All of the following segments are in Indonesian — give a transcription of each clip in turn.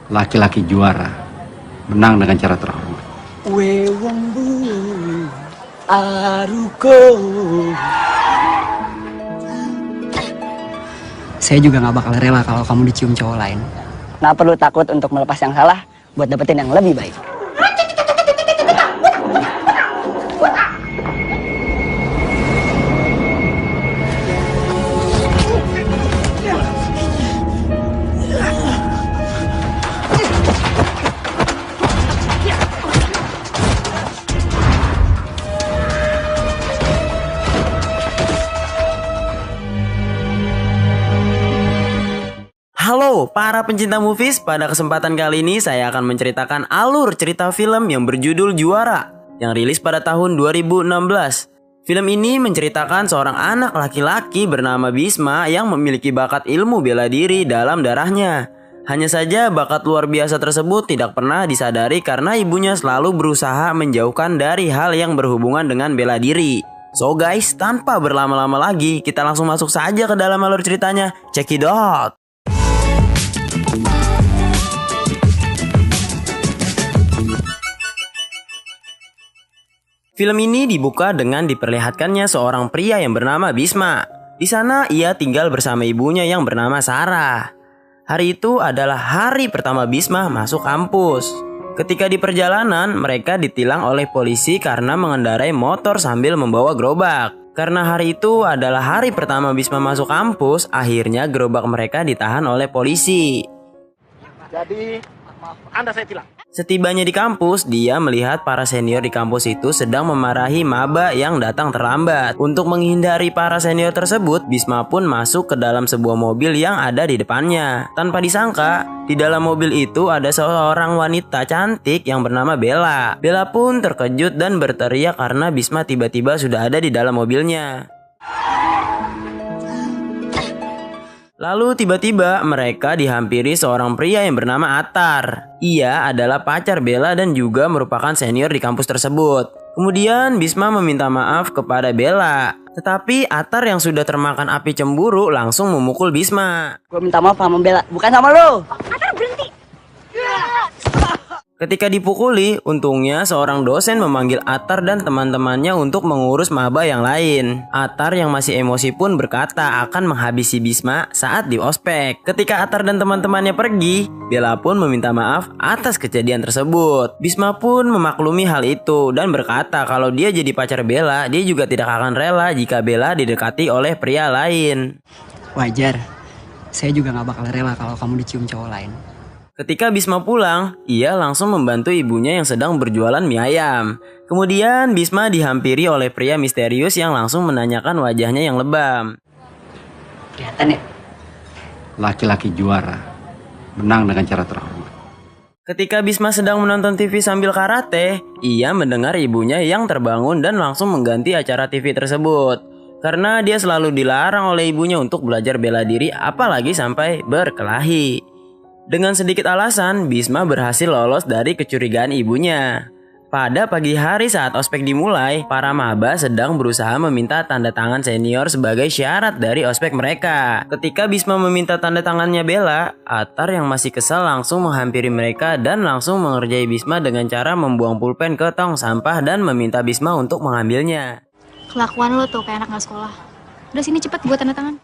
laki-laki juara menang dengan cara terhormat. Wewembu Aruko. Saya juga gak bakal rela kalau kamu dicium cowok lain. Nggak perlu takut untuk melepas yang salah buat dapetin yang lebih baik. Halo para pencinta movies, pada kesempatan kali ini saya akan menceritakan alur cerita film yang berjudul Juara yang rilis pada tahun 2016. Film ini menceritakan seorang anak laki-laki bernama Bisma yang memiliki bakat ilmu bela diri dalam darahnya. Hanya saja bakat luar biasa tersebut tidak pernah disadari karena ibunya selalu berusaha menjauhkan dari hal yang berhubungan dengan bela diri. So guys, tanpa berlama-lama lagi, kita langsung masuk saja ke dalam alur ceritanya. Check it out! Film ini dibuka dengan diperlihatkannya seorang pria yang bernama Bisma. Di sana ia tinggal bersama ibunya yang bernama Sarah. Hari itu adalah hari pertama Bisma masuk kampus. Ketika di perjalanan, mereka ditilang oleh polisi karena mengendarai motor sambil membawa gerobak. Karena hari itu adalah hari pertama Bisma masuk kampus, akhirnya gerobak mereka ditahan oleh polisi. Jadi, Anda saya tilang. Setibanya di kampus, dia melihat para senior di kampus itu sedang memarahi maba yang datang terlambat. Untuk menghindari para senior tersebut, Bisma pun masuk ke dalam sebuah mobil yang ada di depannya. Tanpa disangka, di dalam mobil itu ada seorang wanita cantik yang bernama Bella. Bella pun terkejut dan berteriak karena Bisma tiba-tiba sudah ada di dalam mobilnya. Lalu tiba-tiba mereka dihampiri seorang pria yang bernama Atar. Ia adalah pacar Bella dan juga merupakan senior di kampus tersebut. Kemudian Bisma meminta maaf kepada Bella. Tetapi Atar yang sudah termakan api cemburu langsung memukul Bisma. Gue minta maaf sama Bella, bukan sama lo. Atar berhenti. Ketika dipukuli, untungnya seorang dosen memanggil Atar dan teman-temannya untuk mengurus maba yang lain. Atar yang masih emosi pun berkata akan menghabisi Bisma saat di ospek. Ketika Atar dan teman-temannya pergi, Bella pun meminta maaf atas kejadian tersebut. Bisma pun memaklumi hal itu dan berkata kalau dia jadi pacar Bella, dia juga tidak akan rela jika Bella didekati oleh pria lain. Wajar, saya juga gak bakal rela kalau kamu dicium cowok lain. Ketika Bisma pulang, ia langsung membantu ibunya yang sedang berjualan mie ayam. Kemudian Bisma dihampiri oleh pria misterius yang langsung menanyakan wajahnya yang lebam. Kelihatan ya? Laki-laki juara menang dengan cara terhormat. Ketika Bisma sedang menonton TV sambil karate, ia mendengar ibunya yang terbangun dan langsung mengganti acara TV tersebut. Karena dia selalu dilarang oleh ibunya untuk belajar bela diri apalagi sampai berkelahi. Dengan sedikit alasan, Bisma berhasil lolos dari kecurigaan ibunya. Pada pagi hari saat ospek dimulai, para maba sedang berusaha meminta tanda tangan senior sebagai syarat dari ospek mereka. Ketika Bisma meminta tanda tangannya Bella, Atar yang masih kesal langsung menghampiri mereka dan langsung mengerjai Bisma dengan cara membuang pulpen ke tong sampah dan meminta Bisma untuk mengambilnya. Kelakuan lo tuh kayak anak gak sekolah. Udah sini cepet buat tanda tangan.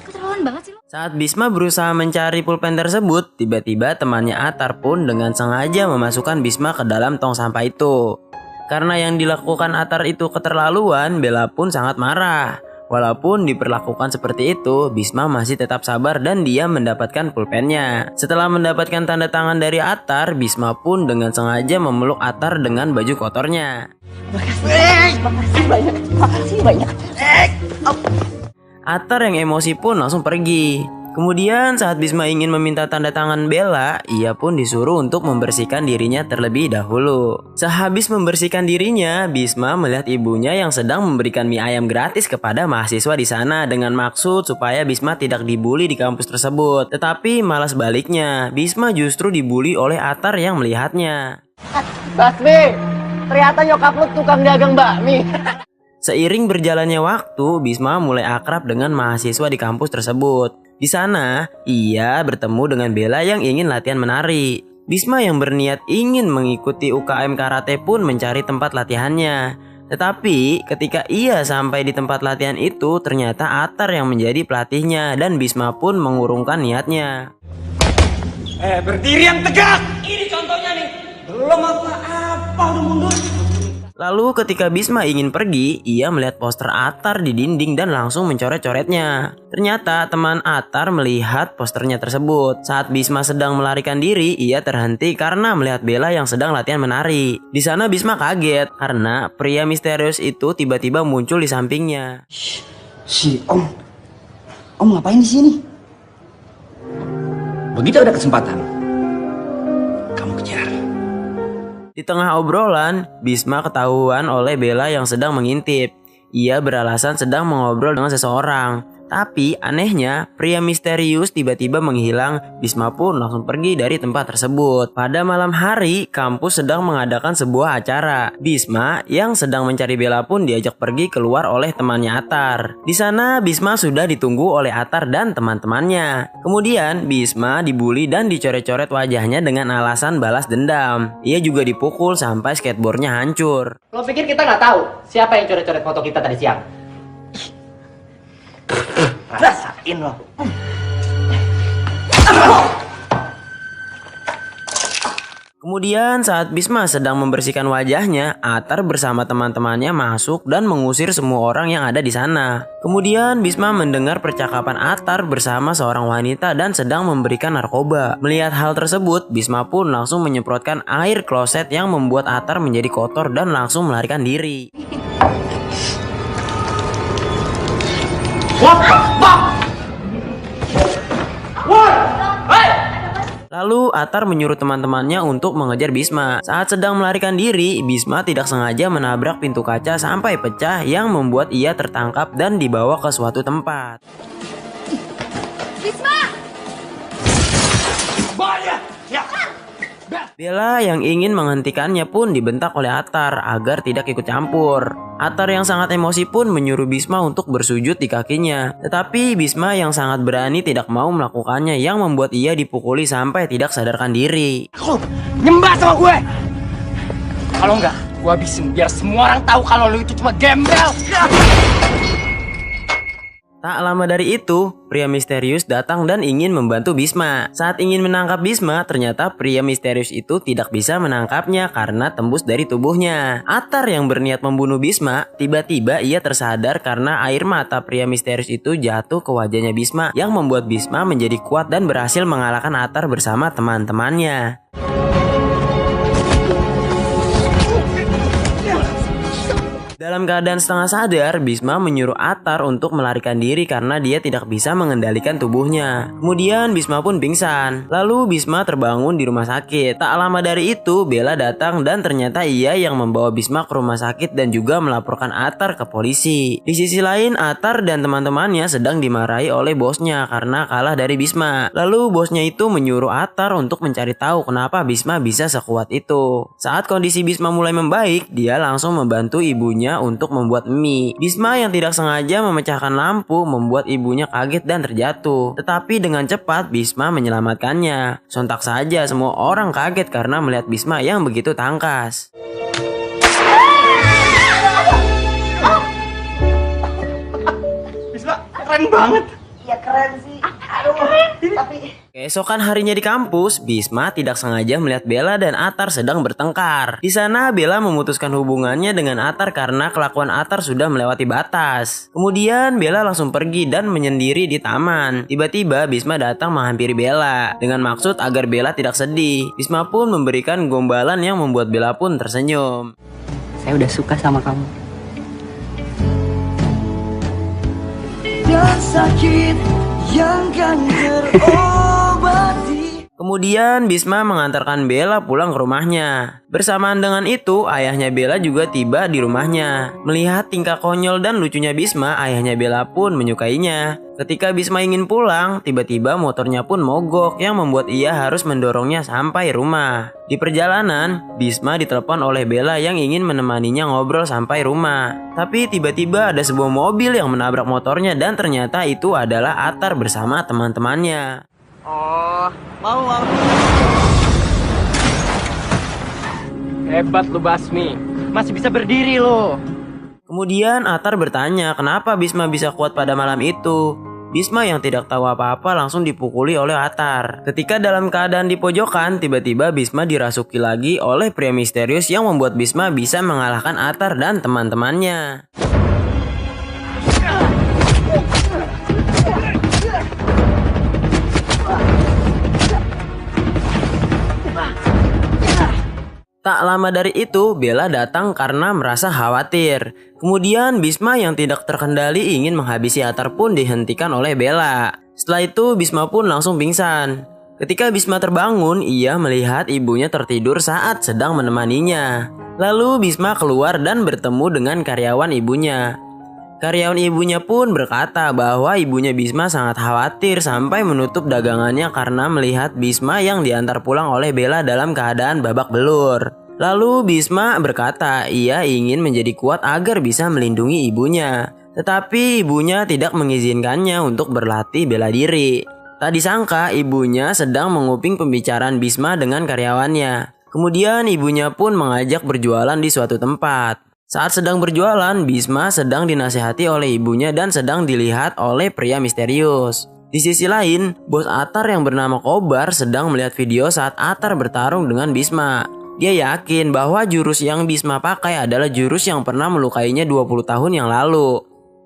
Keterlaluan banget sih lo. Saat Bisma berusaha mencari pulpen tersebut, tiba-tiba temannya Atar pun dengan sengaja memasukkan Bisma ke dalam tong sampah itu. Karena yang dilakukan Atar itu keterlaluan, Bella pun sangat marah. Walaupun diperlakukan seperti itu, Bisma masih tetap sabar dan dia mendapatkan pulpennya. Setelah mendapatkan tanda tangan dari Atar, Bisma pun dengan sengaja memeluk Atar dengan baju kotornya. Makasih banyak. Atar yang emosi pun langsung pergi. Kemudian saat Bisma ingin meminta tanda tangan Bella, ia pun disuruh untuk membersihkan dirinya terlebih dahulu. Sehabis membersihkan dirinya, Bisma melihat ibunya yang sedang memberikan mie ayam gratis kepada mahasiswa di sana dengan maksud supaya Bisma tidak dibully di kampus tersebut. Tetapi malah sebaliknya, Bisma justru dibully oleh Atar yang melihatnya. Basmi, ternyata nyokap lu tukang dagang bakmi. Seiring berjalannya waktu, Bisma mulai akrab dengan mahasiswa di kampus tersebut. Di sana, ia bertemu dengan Bella yang ingin latihan menari. Bisma yang berniat ingin mengikuti UKM karate pun mencari tempat latihannya. Tetapi ketika ia sampai di tempat latihan itu, ternyata Atar yang menjadi pelatihnya dan Bisma pun mengurungkan niatnya. Berdiri yang tegak. Ini contohnya nih. Belum apa-apa udah mundur. Lalu ketika Bisma ingin pergi, ia melihat poster Atar di dinding dan langsung mencoret-coretnya. Ternyata teman Atar melihat posternya tersebut. Saat Bisma sedang melarikan diri, ia terhenti karena melihat Bella yang sedang latihan menari. Di sana Bisma kaget karena pria misterius itu tiba-tiba muncul di sampingnya. Si Om ngapain di sini? Begitu ada kesempatan, kamu kejar. Di tengah obrolan, Bisma ketahuan oleh Bella yang sedang mengintip. Ia beralasan sedang mengobrol dengan seseorang. Tapi anehnya, pria misterius tiba-tiba menghilang. Bisma pun langsung pergi dari tempat tersebut. Pada malam hari, kampus sedang mengadakan sebuah acara. Bisma yang sedang mencari Bella pun diajak pergi keluar oleh temannya Atar. Di sana, Bisma sudah ditunggu oleh Atar dan teman-temannya. Kemudian, Bisma dibully dan dicoret-coret wajahnya dengan alasan balas dendam. Ia juga dipukul sampai skateboardnya hancur. Lo pikir kita nggak tahu siapa yang coret-coret foto kita tadi siang? Rasain lo. Kemudian saat Bisma sedang membersihkan wajahnya, Atar bersama teman-temannya masuk dan mengusir semua orang yang ada di sana. Kemudian Bisma mendengar percakapan Atar bersama seorang wanita dan sedang memberikan narkoba. Melihat hal tersebut, Bisma pun langsung menyemprotkan air kloset yang membuat Atar menjadi kotor dan langsung melarikan diri. Lalu Atar menyuruh teman-temannya untuk mengejar Bisma. Saat sedang melarikan diri, Bisma tidak sengaja menabrak pintu kaca sampai pecah yang membuat ia tertangkap dan dibawa ke suatu tempat. Bisma! Bella yang ingin menghentikannya pun dibentak oleh Atar agar tidak ikut campur. Atar yang sangat emosi pun menyuruh Bisma untuk bersujud di kakinya. Tetapi Bisma yang sangat berani tidak mau melakukannya yang membuat ia dipukuli sampai tidak sadarkan diri. Nyembah sama gue. Kalau enggak, gue habisin biar semua orang tahu kalau lo itu cuma gembel. Tak lama dari itu, pria misterius datang dan ingin membantu Bisma. Saat ingin menangkap Bisma, ternyata pria misterius itu tidak bisa menangkapnya karena tembus dari tubuhnya. Atar yang berniat membunuh Bisma, tiba-tiba ia tersadar karena air mata pria misterius itu jatuh ke wajahnya Bisma yang membuat Bisma menjadi kuat dan berhasil mengalahkan Atar bersama teman-temannya. Dalam keadaan setengah sadar, Bisma menyuruh Atar untuk melarikan diri karena dia tidak bisa mengendalikan tubuhnya. Kemudian Bisma pun pingsan. Lalu Bisma terbangun di rumah sakit. Tak lama dari itu, Bella datang dan ternyata ia yang membawa Bisma ke rumah sakit dan juga melaporkan Atar ke polisi. Di sisi lain, Atar dan teman-temannya sedang dimarahi oleh bosnya karena kalah dari Bisma. Lalu bosnya itu menyuruh Atar untuk mencari tahu kenapa Bisma bisa sekuat itu. Saat kondisi Bisma mulai membaik, dia langsung membantu ibunya untuk membuat mie. Bisma yang tidak sengaja memecahkan lampu membuat ibunya kaget dan terjatuh. Tetapi dengan cepat Bisma menyelamatkannya. Sontak saja semua orang kaget karena melihat Bisma yang begitu tangkas. Bisma, keren banget. Ya keren sih. Aduh, tapi Keesokan harinya di kampus, Bisma tidak sengaja melihat Bella dan Atar sedang bertengkar. Di sana Bella memutuskan hubungannya dengan Atar karena kelakuan Atar sudah melewati batas. Kemudian Bella langsung pergi dan menyendiri di taman. Tiba-tiba Bisma datang menghampiri Bella dengan maksud agar Bella tidak sedih. Bisma pun memberikan gombalan yang membuat Bella pun tersenyum. Saya udah suka sama kamu. dan sakit yang kan terobati. Kemudian Bisma mengantarkan Bella pulang ke rumahnya. Bersamaan dengan itu, ayahnya Bella juga tiba di rumahnya. Melihat tingkah konyol dan lucunya Bisma, ayahnya Bella pun menyukainya. Ketika Bisma ingin pulang, tiba-tiba motornya pun mogok yang membuat ia harus mendorongnya sampai rumah. Di perjalanan, Bisma ditelepon oleh Bella yang ingin menemaninya ngobrol sampai rumah. Tapi tiba-tiba ada sebuah mobil yang menabrak motornya dan ternyata itu adalah Atar bersama teman-temannya. Oh, mau. Hebat lu Basmi, masih bisa berdiri lo. Kemudian Atar bertanya kenapa Bisma bisa kuat pada malam itu. Bisma yang tidak tahu apa-apa langsung dipukuli oleh Atar. Ketika dalam keadaan di pojokan, tiba-tiba Bisma dirasuki lagi oleh pria misterius yang membuat Bisma bisa mengalahkan Atar dan teman-temannya. Tak lama dari itu, Bella datang karena merasa khawatir. Kemudian Bisma yang tidak terkendali ingin menghabisi Atar pun dihentikan oleh Bella. Setelah itu Bisma pun langsung pingsan. Ketika Bisma terbangun, ia melihat ibunya tertidur saat sedang menemaninya. Lalu Bisma keluar dan bertemu dengan karyawan ibunya. Karyawan ibunya pun berkata bahwa ibunya Bisma sangat khawatir sampai menutup dagangannya karena melihat Bisma yang diantar pulang oleh Bella dalam keadaan babak belur. Lalu Bisma berkata ia ingin menjadi kuat agar bisa melindungi ibunya. Tetapi ibunya tidak mengizinkannya untuk berlatih bela diri. Tak disangka ibunya sedang menguping pembicaraan Bisma dengan karyawannya. Kemudian ibunya pun mengajak berjualan di suatu tempat. Saat sedang berjualan, Bisma sedang dinasihati oleh ibunya dan sedang dilihat oleh pria misterius. Di sisi lain, bos Atar yang bernama Kobar sedang melihat video saat Atar bertarung dengan Bisma. Dia yakin bahwa jurus yang Bisma pakai adalah jurus yang pernah melukainya 20 tahun yang lalu.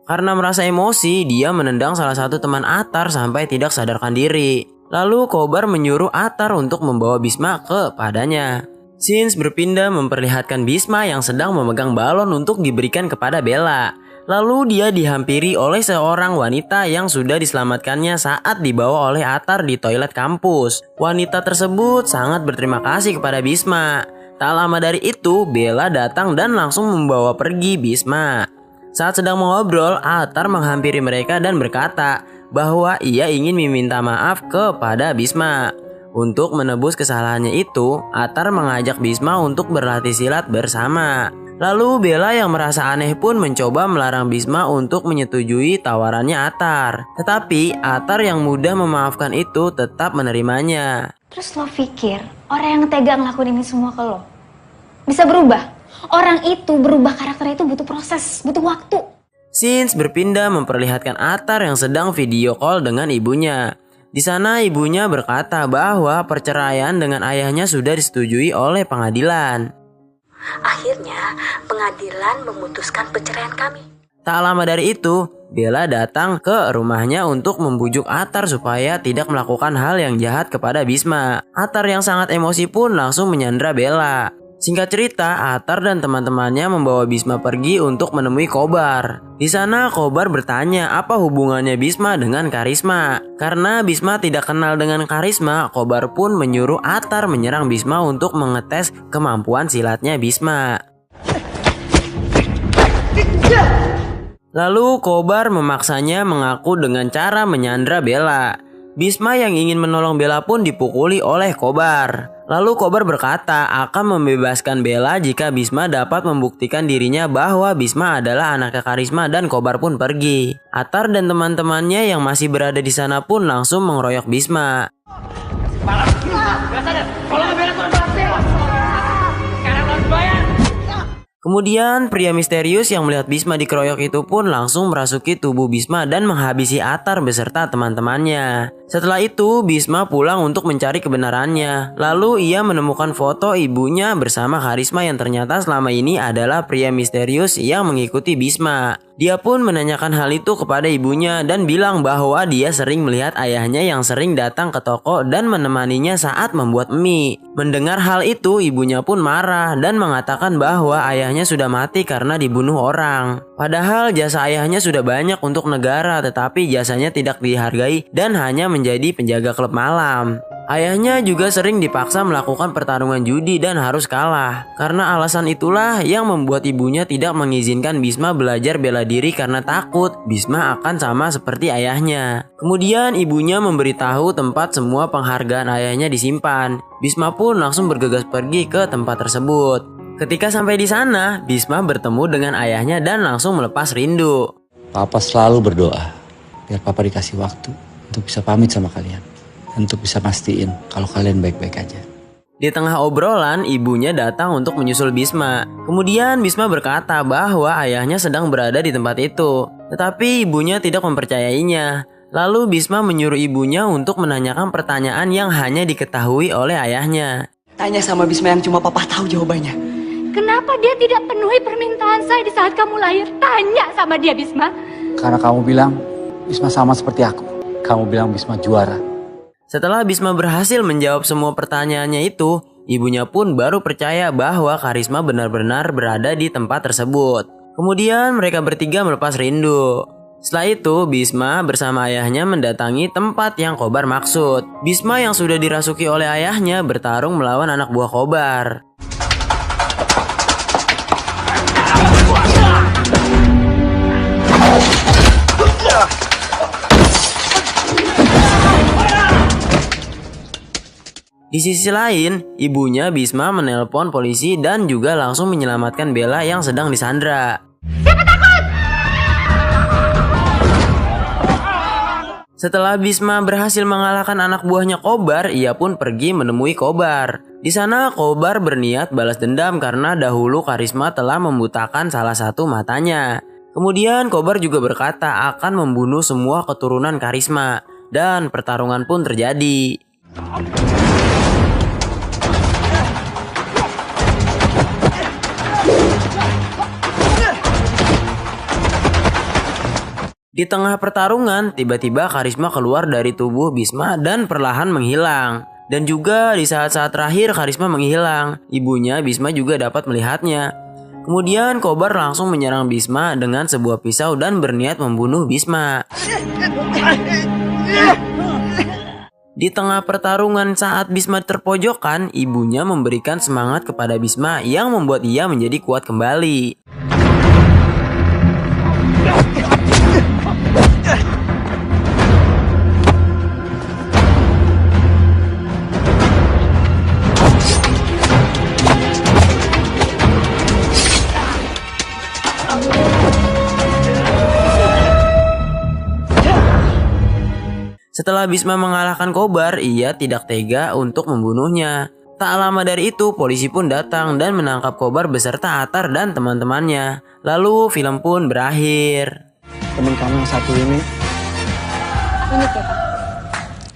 Karena merasa emosi, dia menendang salah satu teman Atar sampai tidak sadarkan diri. Lalu Kobar menyuruh Atar untuk membawa Bisma kepadanya. Scenes berpindah memperlihatkan Bisma yang sedang memegang balon untuk diberikan kepada Bella. Lalu dia dihampiri oleh seorang wanita yang sudah diselamatkannya saat dibawa oleh Atar di toilet kampus. Wanita tersebut sangat berterima kasih kepada Bisma. Tak lama dari itu, Bella datang dan langsung membawa pergi Bisma. Saat sedang mengobrol, Atar menghampiri mereka dan berkata bahwa ia ingin meminta maaf kepada Bisma. Untuk menebus kesalahannya itu, Atar mengajak Bisma untuk berlatih silat bersama. Lalu Bella yang merasa aneh pun mencoba melarang Bisma untuk menyetujui tawarannya Atar. Tetapi Atar yang mudah memaafkan itu tetap menerimanya. Terus lo pikir orang yang tega ngelakuin ini semua ke lo bisa berubah? Orang itu berubah karakternya itu butuh proses, butuh waktu. Scenes berpindah memperlihatkan Atar yang sedang video call dengan ibunya. Di sana ibunya berkata bahwa perceraian dengan ayahnya sudah disetujui oleh pengadilan. Akhirnya pengadilan memutuskan perceraian kami. Tak lama dari itu, Bella datang ke rumahnya untuk membujuk Atar supaya tidak melakukan hal yang jahat kepada Bisma. Atar yang sangat emosi pun langsung menyandra Bella. Singkat cerita, Atar dan teman-temannya membawa Bisma pergi untuk menemui Kobar. Di sana Kobar bertanya apa hubungannya Bisma dengan Karisma. Karena Bisma tidak kenal dengan Karisma, Kobar pun menyuruh Atar menyerang Bisma untuk mengetes kemampuan silatnya Bisma. Lalu Kobar memaksanya mengaku dengan cara menyandra Bella. Bisma yang ingin menolong Bella pun dipukuli oleh Kobar. Lalu Kobar berkata akan membebaskan Bella jika Bisma dapat membuktikan dirinya bahwa Bisma adalah anaknya Karisma dan Kobar pun pergi. Atar dan teman-temannya yang masih berada di sana pun langsung mengeroyok Bisma. Kemudian pria misterius yang melihat Bisma dikeroyok itu pun langsung merasuki tubuh Bisma dan menghabisi Atar beserta teman-temannya. Setelah itu Bisma pulang untuk mencari kebenarannya. Lalu ia menemukan foto ibunya bersama Karisma yang ternyata selama ini adalah pria misterius yang mengikuti Bisma. Dia pun menanyakan hal itu kepada ibunya dan bilang bahwa dia sering melihat ayahnya yang sering datang ke toko dan menemaninya saat membuat mie. Mendengar hal itu ibunya pun marah dan mengatakan bahwa ayahnya sudah mati karena dibunuh orang. Padahal jasa ayahnya sudah banyak untuk negara tetapi jasanya tidak dihargai dan hanya menjadi penjaga klub malam. Ayahnya juga sering dipaksa melakukan pertarungan judi dan harus kalah. Karena alasan itulah yang membuat ibunya tidak mengizinkan Bisma belajar bela diri karena takut Bisma akan sama seperti ayahnya. Kemudian ibunya memberitahu tempat semua penghargaan ayahnya disimpan. Bisma pun langsung bergegas pergi ke tempat tersebut. Ketika sampai di sana, Bisma bertemu dengan ayahnya dan langsung melepas rindu. Papa selalu berdoa biar Papa dikasih waktu untuk bisa pamit sama kalian. Untuk bisa mastiin kalau kalian baik-baik aja. Di tengah obrolan, ibunya datang untuk menyusul Bisma. Kemudian Bisma berkata bahwa ayahnya sedang berada di tempat itu. Tetapi ibunya tidak mempercayainya. Lalu Bisma menyuruh ibunya untuk menanyakan pertanyaan yang hanya diketahui oleh ayahnya. Tanya sama Bisma yang cuma papa tahu jawabannya. Kenapa dia tidak penuhi permintaan saya di saat kamu lahir? Tanya sama dia, Bisma. Karena kamu bilang Bisma sama seperti aku. Kamu bilang Bisma juara. Setelah Bisma berhasil menjawab semua pertanyaannya itu, ibunya pun baru percaya bahwa Karisma benar-benar berada di tempat tersebut. Kemudian mereka bertiga melepas rindu. Setelah itu, Bisma bersama ayahnya mendatangi tempat yang Kobar maksud. Bisma yang sudah dirasuki oleh ayahnya bertarung melawan anak buah Kobar. Di sisi lain, ibunya Bisma menelpon polisi dan juga langsung menyelamatkan Bella yang sedang disandra. Siapa takut? Setelah Bisma berhasil mengalahkan anak buahnya Kobar, ia pun pergi menemui Kobar. Di sana Kobar berniat balas dendam karena dahulu Karisma telah membutakan salah satu matanya. Kemudian Kobar juga berkata akan membunuh semua keturunan Karisma dan pertarungan pun terjadi. Di tengah pertarungan, tiba-tiba Karisma keluar dari tubuh Bisma dan perlahan menghilang. Dan juga di saat-saat terakhir Karisma menghilang, ibunya Bisma juga dapat melihatnya. Kemudian Kobar langsung menyerang Bisma dengan sebuah pisau dan berniat membunuh Bisma. Di tengah pertarungan saat Bisma terpojokkan, ibunya memberikan semangat kepada Bisma yang membuat ia menjadi kuat kembali. Setelah Bisma mengalahkan Kobar, ia tidak tega untuk membunuhnya. Tak lama dari itu, polisi pun datang dan menangkap Kobar beserta Atar dan teman-temannya. Lalu film pun berakhir. Temen kamu yang satu ini Unik ya, Pak?